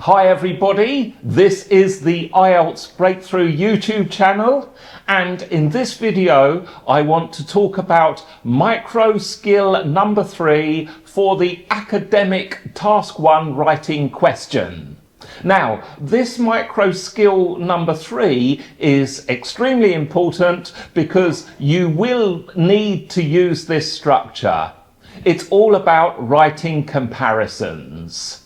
Hi everybody, this is the IELTS Breakthrough YouTube channel, and in this video I want to talk about micro skill number 3 for the academic task 1 writing question. Now, this micro skill number 3 is extremely important because you will need to use this structure. It's all about writing comparisons.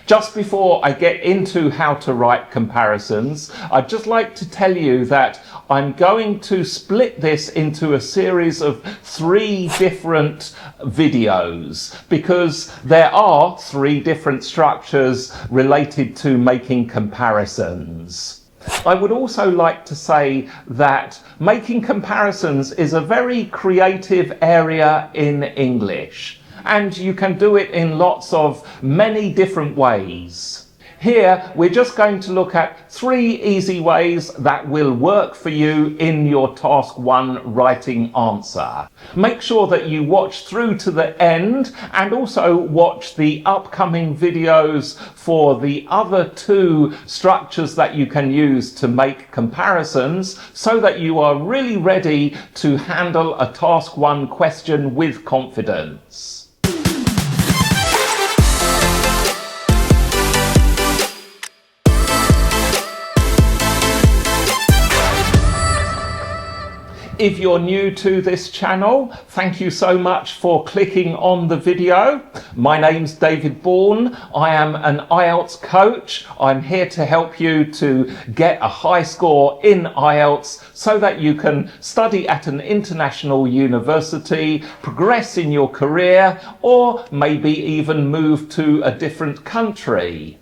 Just before I get into how to write comparisons, I'd just like to tell you that I'm going to split this into a series of 3 different videos because there are 3 different structures related to making comparisons. I would also like to say that making comparisons is a very creative area in English. And you can do it in many different ways. Here, we're just going to look at 3 easy ways that will work for you in your task 1 writing answer. Make sure that you watch through to the end and also watch the upcoming videos for the other 2 structures that you can use to make comparisons so that you are really ready to handle a task 1 question with confidence. If you're new to this channel, thank you so much for clicking on the video. My name's David Bourne. I am an IELTS coach. I'm here to help you to get a high score in IELTS so that you can study at an international university, progress in your career, or maybe even move to a different country.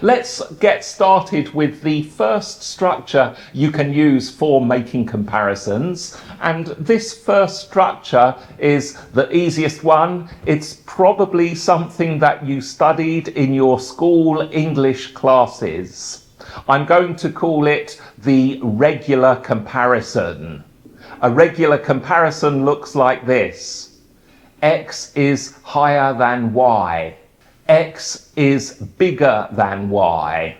Let's get started with the first structure you can use for making comparisons. And this first structure is the easiest one. It's probably something that you studied in your school English classes. I'm going to call it the regular comparison. A regular comparison looks like this. X is higher than Y. X is bigger than Y.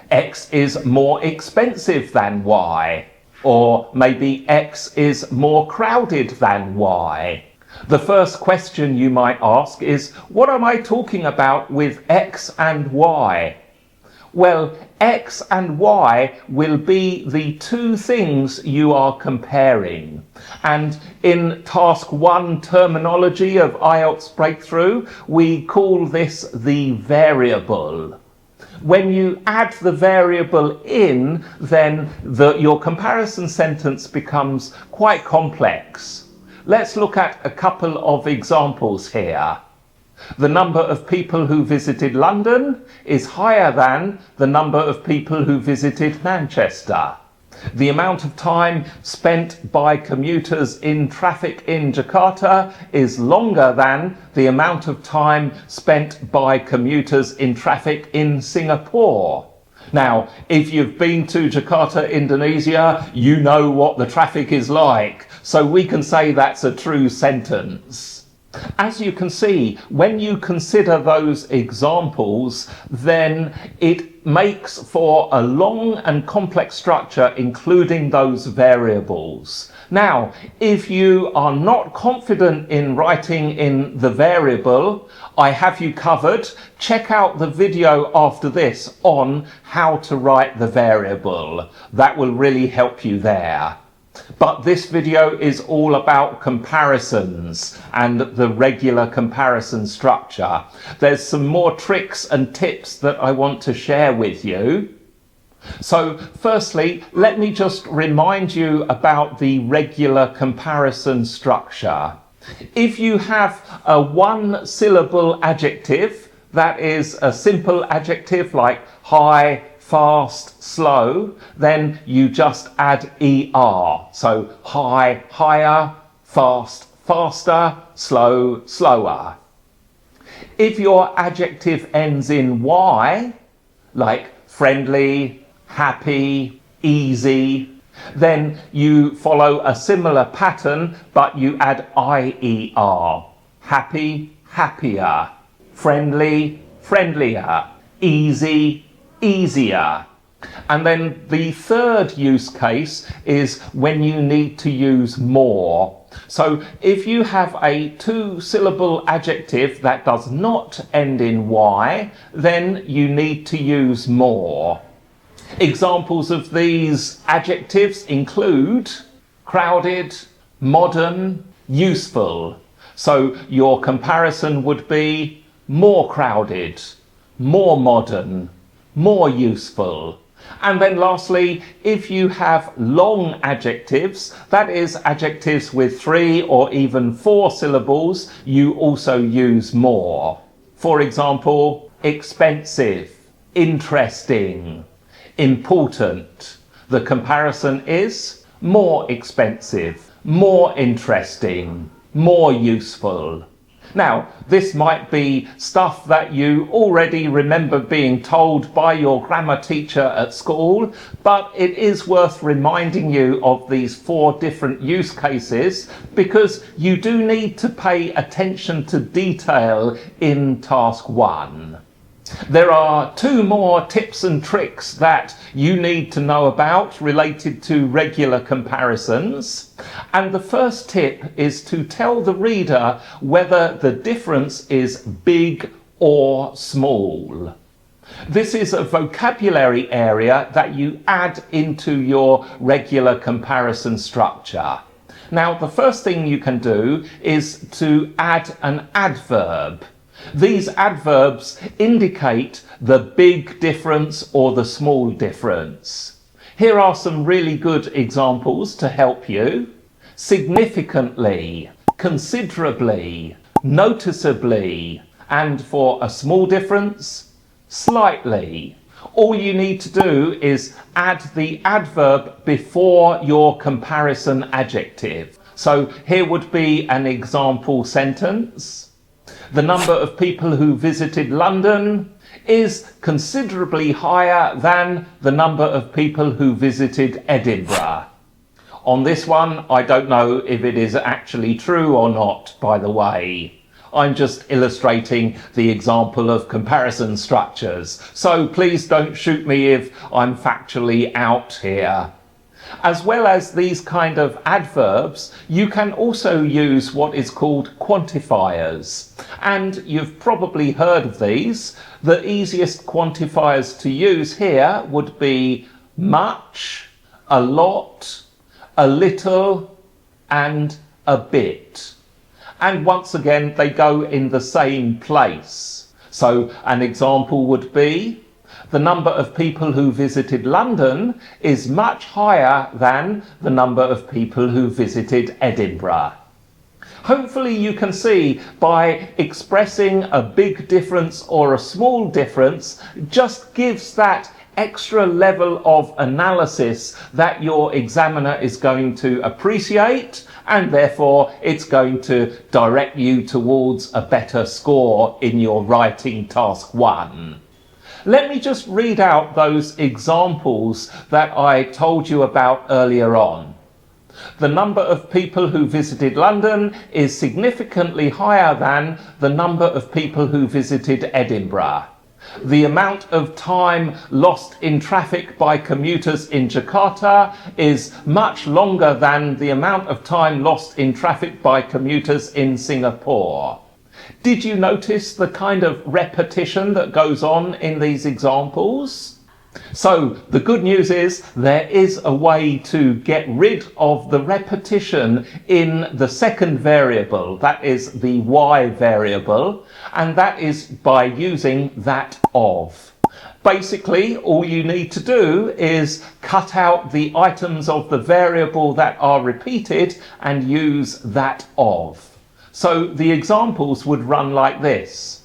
X is more expensive than Y. Or maybe X is more crowded than Y. The first question you might ask is, what am I talking about with X and Y? Well, X and Y will be the 2 things you are comparing. And in task 1 terminology of IELTS Breakthrough, we call this the variable. When you add the variable in, then your comparison sentence becomes quite complex. Let's look at a couple of examples here. The number of people who visited London is higher than the number of people who visited Manchester. The amount of time spent by commuters in traffic in Jakarta is longer than the amount of time spent by commuters in traffic in Singapore. Now, if you've been to Jakarta, Indonesia, you know what the traffic is like, so we can say that's a true sentence. As you can see, when you consider those examples, then it makes for a long and complex structure, including those variables. Now, if you are not confident in writing in the variable, I have you covered. Check out the video after this on how to write the variable. That will really help you there. But this video is all about comparisons and the regular comparison structure. There's some more tricks and tips that I want to share with you. So firstly, let me just remind you about the regular comparison structure. If you have a 1-syllable adjective, that is a simple adjective like high, fast, slow, then you just add ER. So high, higher, fast, faster, slow, slower. If your adjective ends in Y, like friendly, happy, easy, then you follow a similar pattern, but you add IER. Happy, happier. Friendly, friendlier. easy, easier. And then the third use case is when you need to use more. So if you have a two-syllable adjective that does not end in Y, then you need to use more. Examples of these adjectives include crowded, modern, useful. So your comparison would be more crowded, more modern, more useful. And then lastly, if you have long adjectives, that is adjectives with 3 or even 4 syllables, you also use more. For example, expensive, interesting, important. The comparison is more expensive, more interesting, more useful. Now, this might be stuff that you already remember being told by your grammar teacher at school, but it is worth reminding you of these 4 different use cases because you do need to pay attention to detail in task 1. There are 2 more tips and tricks that you need to know about related to regular comparisons. And the first tip is to tell the reader whether the difference is big or small. This is a vocabulary area that you add into your regular comparison structure. Now, the first thing you can do is to add an adverb. These adverbs indicate the big difference or the small difference. Here are some really good examples to help you. Significantly, considerably, noticeably, and for a small difference, slightly. All you need to do is add the adverb before your comparison adjective. So here would be an example sentence. The number of people who visited London is considerably higher than the number of people who visited Edinburgh. On this one, I don't know if it is actually true or not, by the way. I'm just illustrating the example of comparison structures, so please don't shoot me if I'm factually out here. As well as these kind of adverbs, you can also use what is called quantifiers. And you've probably heard of these. The easiest quantifiers to use here would be much, a lot, a little, and a bit. And once again, they go in the same place. So an example would be, the number of people who visited London is much higher than the number of people who visited Edinburgh. Hopefully you can see by expressing a big difference or a small difference just gives that extra level of analysis that your examiner is going to appreciate, and therefore it's going to direct you towards a better score in your writing task 1. Let me just read out those examples that I told you about earlier on. The number of people who visited London is significantly higher than the number of people who visited Edinburgh. The amount of time lost in traffic by commuters in Jakarta is much longer than the amount of time lost in traffic by commuters in Singapore. Did you notice the kind of repetition that goes on in these examples? So the good news is there is a way to get rid of the repetition in the second variable, that is the y variable, and that is by using that of. Basically, all you need to do is cut out the items of the variable that are repeated and use that of. So the examples would run like this.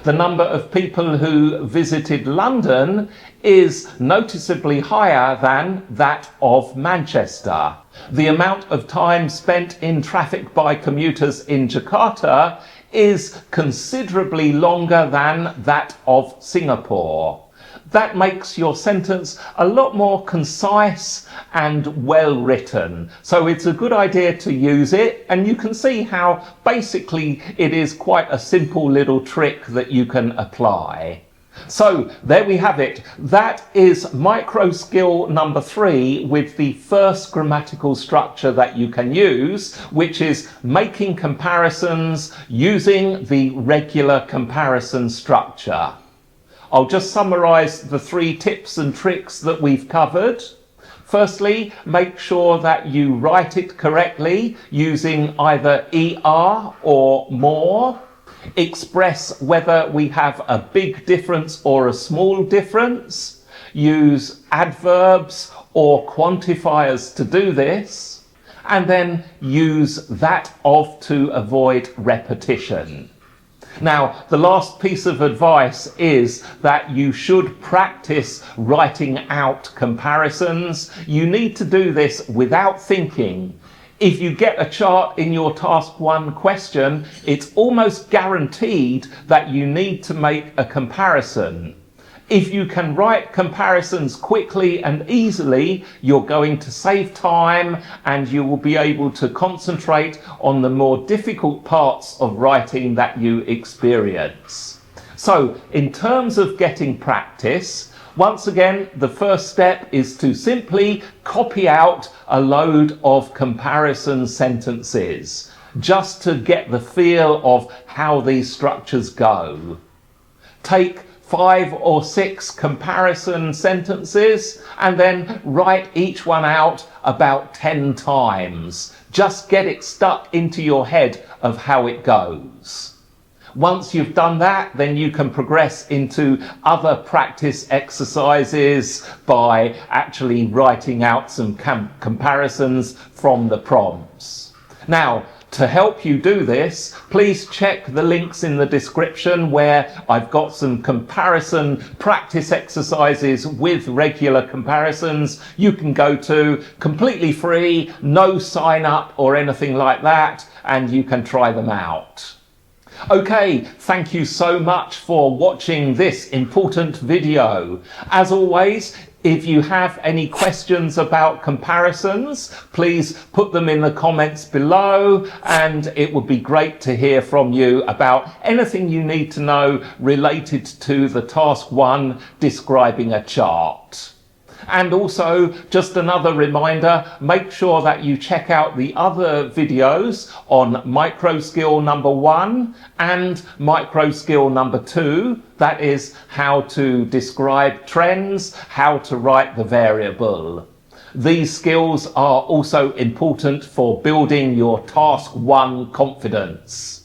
The number of people who visited London is noticeably higher than that of Manchester. The amount of time spent in traffic by commuters in Jakarta is considerably longer than that of Singapore. That makes your sentence a lot more concise and well written. So it's a good idea to use it, and you can see how basically it is quite a simple little trick that you can apply. So there we have it. That is micro skill number 3 with the first grammatical structure that you can use, which is making comparisons using the regular comparison structure. I'll just summarize the 3 tips and tricks that we've covered. Firstly, make sure that you write it correctly using either ER or more. Express whether we have a big difference or a small difference. Use adverbs or quantifiers to do this. And then use that of to avoid repetition. Now, the last piece of advice is that you should practice writing out comparisons. You need to do this without thinking. If you get a chart in your task 1 question, it's almost guaranteed that you need to make a comparison. If you can write comparisons quickly and easily, you're going to save time and you will be able to concentrate on the more difficult parts of writing that you experience. So, in terms of getting practice, once again, the first step is to simply copy out a load of comparison sentences, just to get the feel of how these structures go. Take 5 or 6 comparison sentences and then write each one out about 10 times. Just get it stuck into your head of how it goes. Once you've done that, then you can progress into other practice exercises by actually writing out some comparisons from the prompts. Now, to help you do this, please check the links in the description where I've got some comparison practice exercises with regular comparisons you can go to completely free, no sign up or anything like that, and you can try them out. Okay, thank you so much for watching this important video. As always, if you have any questions about comparisons, please put them in the comments below, and it would be great to hear from you about anything you need to know related to the task 1 describing a chart. And also, just another reminder, make sure that you check out the other videos on micro skill number 1 and micro skill number 2. That is how to describe trends, how to write the variable. These skills are also important for building your task 1 confidence.